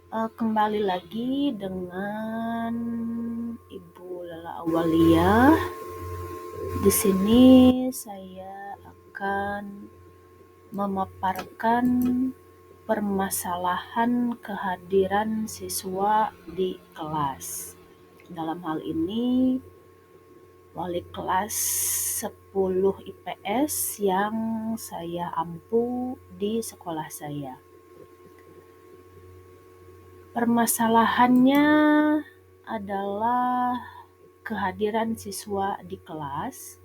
Kembali lagi dengan Ibu Lala Awaliyah. Di sini saya akan memaparkan permasalahan kehadiran siswa di kelas. Dalam hal ini, wali kelas 10 IPS yang saya ampu di sekolah saya. Permasalahannya adalah kehadiran siswa di kelas.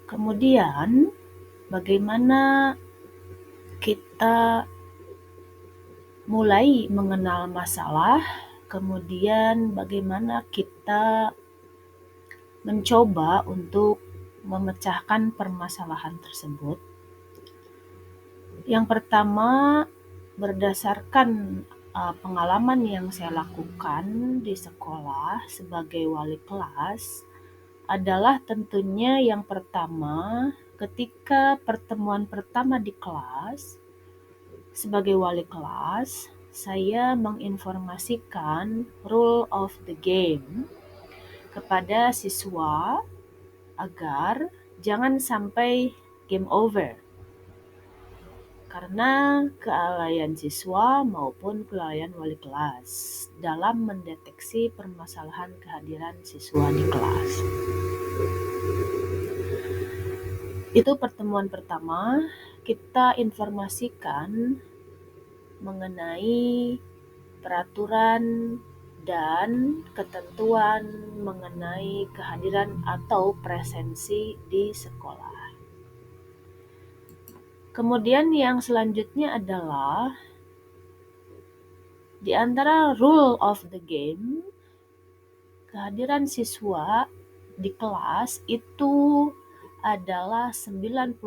Kemudian, bagaimana kita mulai mengenal masalah, kemudian bagaimana kita mencoba untuk memecahkan permasalahan tersebut. Yang pertama, berdasarkan pengalaman yang saya lakukan di sekolah sebagai wali kelas, adalah tentunya yang pertama, ketika pertemuan pertama di kelas, sebagai wali kelas, saya menginformasikan rule of the game kepada siswa agar jangan sampai game over. Karena kelalaian siswa maupun kelalaian wali kelas dalam mendeteksi permasalahan kehadiran siswa di kelas. Itu pertemuan pertama, kita informasikan mengenai peraturan dan ketentuan mengenai kehadiran atau presensi di sekolah. Kemudian yang selanjutnya adalah di antara rule of the game, kehadiran siswa di kelas itu adalah 90%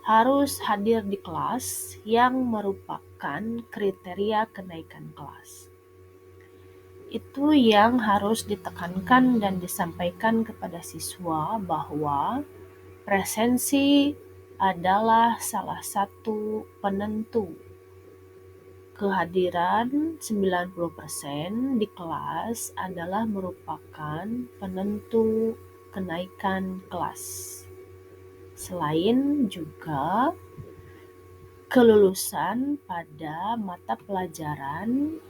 harus hadir di kelas yang merupakan kriteria kenaikan kelas. Itu yang harus ditekankan dan disampaikan kepada siswa bahwa presensi adalah salah satu penentu kehadiran 90% di kelas adalah merupakan penentu kenaikan kelas. Selain juga kelulusan pada mata pelajaran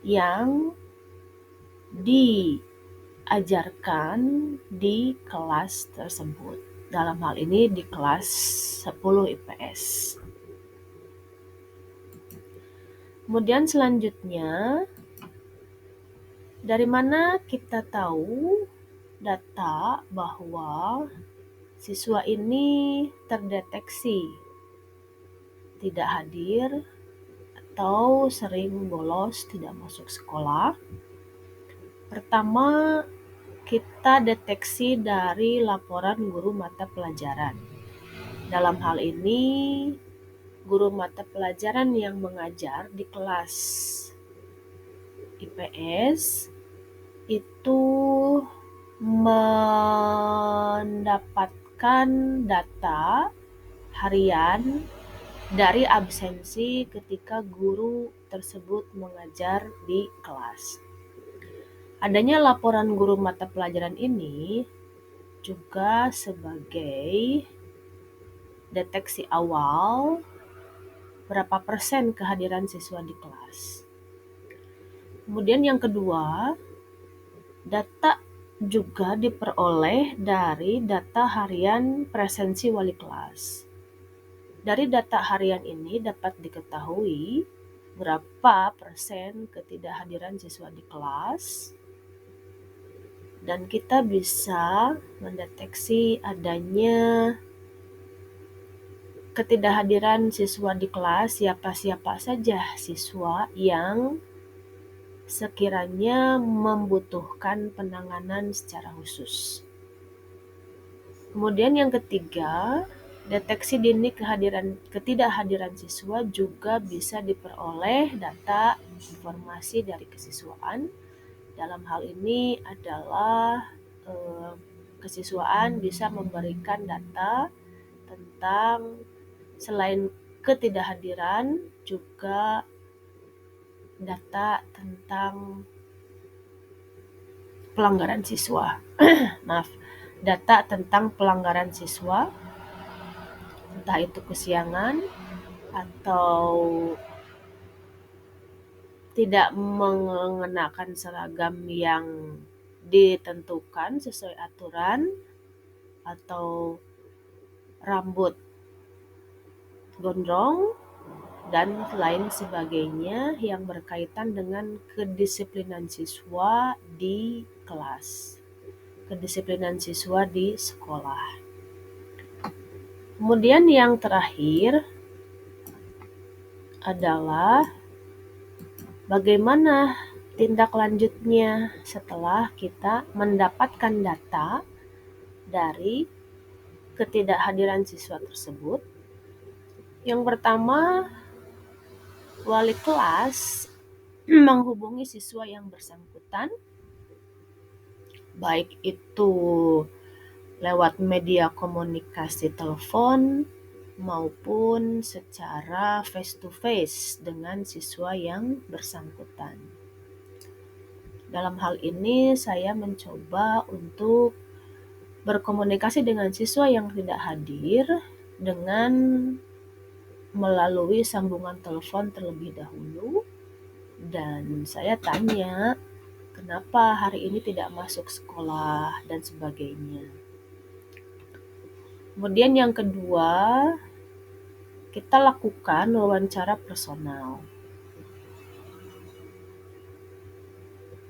yang diajarkan di kelas tersebut. Dalam hal ini di kelas 10 IPS. Kemudian selanjutnya, dari mana kita tahu data bahwa siswa ini terdeteksi tidak hadir atau sering bolos tidak masuk sekolah? Pertama, kita deteksi dari laporan guru mata pelajaran. Dalam hal ini, guru mata pelajaran yang mengajar di kelas IPS itu mendapatkan data harian dari absensi ketika guru tersebut mengajar di kelas. Adanya laporan guru mata pelajaran ini juga sebagai deteksi awal berapa persen kehadiran siswa di kelas. Kemudian yang kedua, data juga diperoleh dari data harian presensi wali kelas. Dari data harian ini dapat diketahui berapa persen ketidakhadiran siswa di kelas, dan kita bisa mendeteksi adanya ketidakhadiran siswa di kelas, siapa-siapa saja siswa yang sekiranya membutuhkan penanganan secara khusus. Kemudian yang ketiga, deteksi dini ketidakhadiran siswa juga bisa diperoleh data informasi dari kesiswaan. Dalam hal ini adalah kesiswaan bisa memberikan data tentang selain ketidakhadiran juga data tentang pelanggaran siswa. Maaf, data tentang pelanggaran siswa, entah itu kesiangan atau tidak mengenakan seragam yang ditentukan sesuai aturan, atau rambut gondrong, dan lain sebagainya yang berkaitan dengan kedisiplinan siswa di kelas, kedisiplinan siswa di sekolah. Kemudian yang terakhir adalah bagaimana tindak lanjutnya setelah kita mendapatkan data dari ketidakhadiran siswa tersebut. Yang pertama, wali kelas menghubungi siswa yang bersangkutan, baik itu lewat media komunikasi telepon maupun secara face to face dengan siswa yang bersangkutan. Dalam hal ini saya mencoba untuk berkomunikasi dengan siswa yang tidak hadir dengan melalui sambungan telepon terlebih dahulu, dan saya tanya kenapa hari ini tidak masuk sekolah dan sebagainya. Kemudian yang kedua, kita lakukan wawancara personal.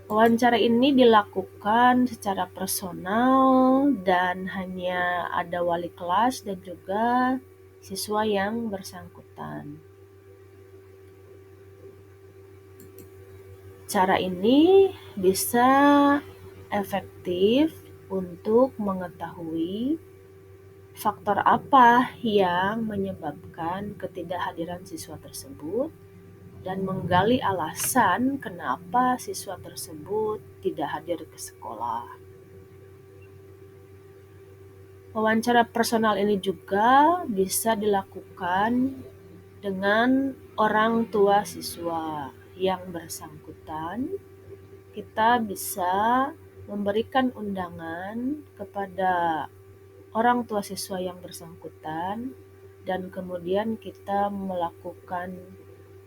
Wawancara ini dilakukan secara personal dan hanya ada wali kelas dan juga siswa yang bersangkutan. Cara ini bisa efektif untuk mengetahui faktor apa yang menyebabkan ketidakhadiran siswa tersebut dan menggali alasan kenapa siswa tersebut tidak hadir ke sekolah. Wawancara personal ini juga bisa dilakukan dengan orang tua siswa yang bersangkutan. Kita bisa memberikan undangan kepada orang tua siswa yang bersangkutan dan kemudian kita melakukan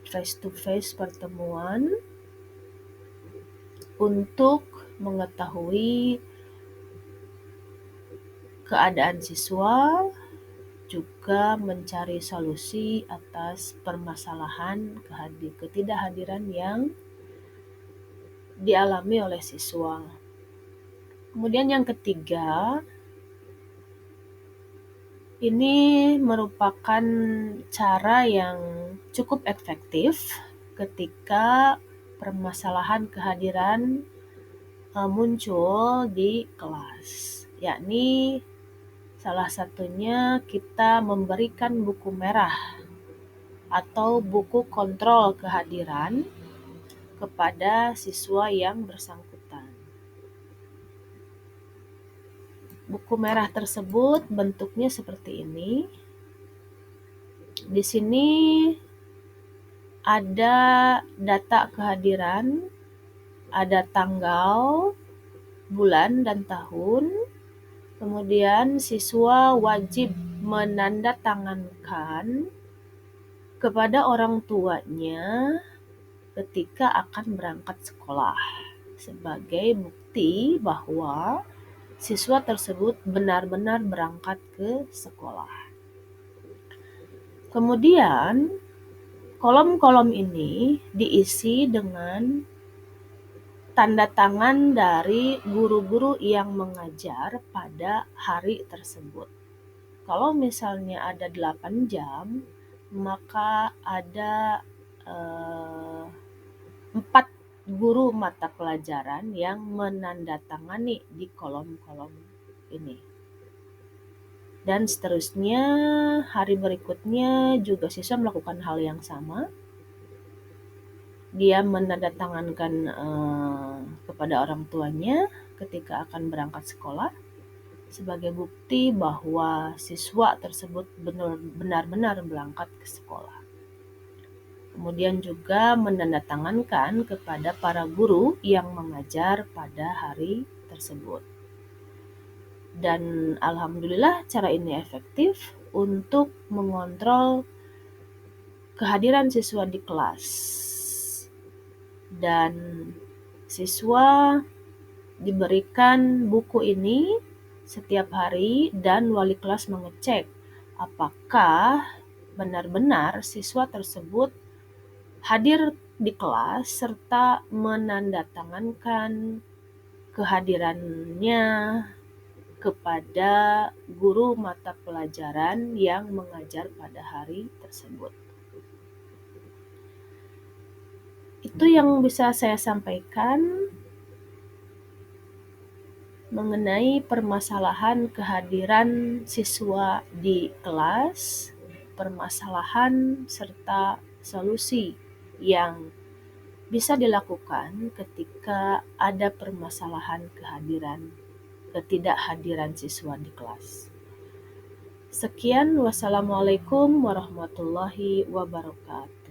face to face pertemuan untuk mengetahui keadaan siswa, juga mencari solusi atas permasalahan ketidakhadiran yang dialami oleh siswa. Kemudian yang ketiga, ini merupakan cara yang cukup efektif ketika permasalahan kehadiran muncul di kelas, yakni salah satunya kita memberikan buku merah atau buku kontrol kehadiran kepada siswa yang bersangkutan. Buku merah tersebut bentuknya seperti ini. Di sini ada data kehadiran, ada tanggal, bulan, dan tahun. Kemudian siswa wajib menandatangankan kepada orang tuanya ketika akan berangkat sekolah sebagai bukti bahwa siswa tersebut benar-benar berangkat ke sekolah. Kemudian kolom-kolom ini diisi dengan tanda tangan dari guru-guru yang mengajar pada hari tersebut. Kalau misalnya ada 8 jam, maka ada 4 guru mata pelajaran yang menandatangani di kolom-kolom ini. Dan seterusnya, hari berikutnya juga siswa melakukan hal yang sama. Dia menandatangankan kepada orang tuanya ketika akan berangkat sekolah. sebagai bukti bahwa siswa tersebut benar-benar berangkat ke sekolah. Kemudian juga menandatangankan kepada para guru yang mengajar pada hari tersebut. Dan alhamdulillah cara ini efektif untuk mengontrol kehadiran siswa di kelas. Dan siswa diberikan buku ini setiap hari dan wali kelas mengecek apakah benar-benar siswa tersebut hadir di kelas serta menandatangankan kehadirannya kepada guru mata pelajaran yang mengajar pada hari tersebut. Itu yang bisa saya sampaikan mengenai permasalahan kehadiran siswa di kelas, permasalahan serta solusi yang bisa dilakukan ketika ada permasalahan ketidakhadiran siswa di kelas. Sekian, wassalamualaikum warahmatullahi wabarakatuh.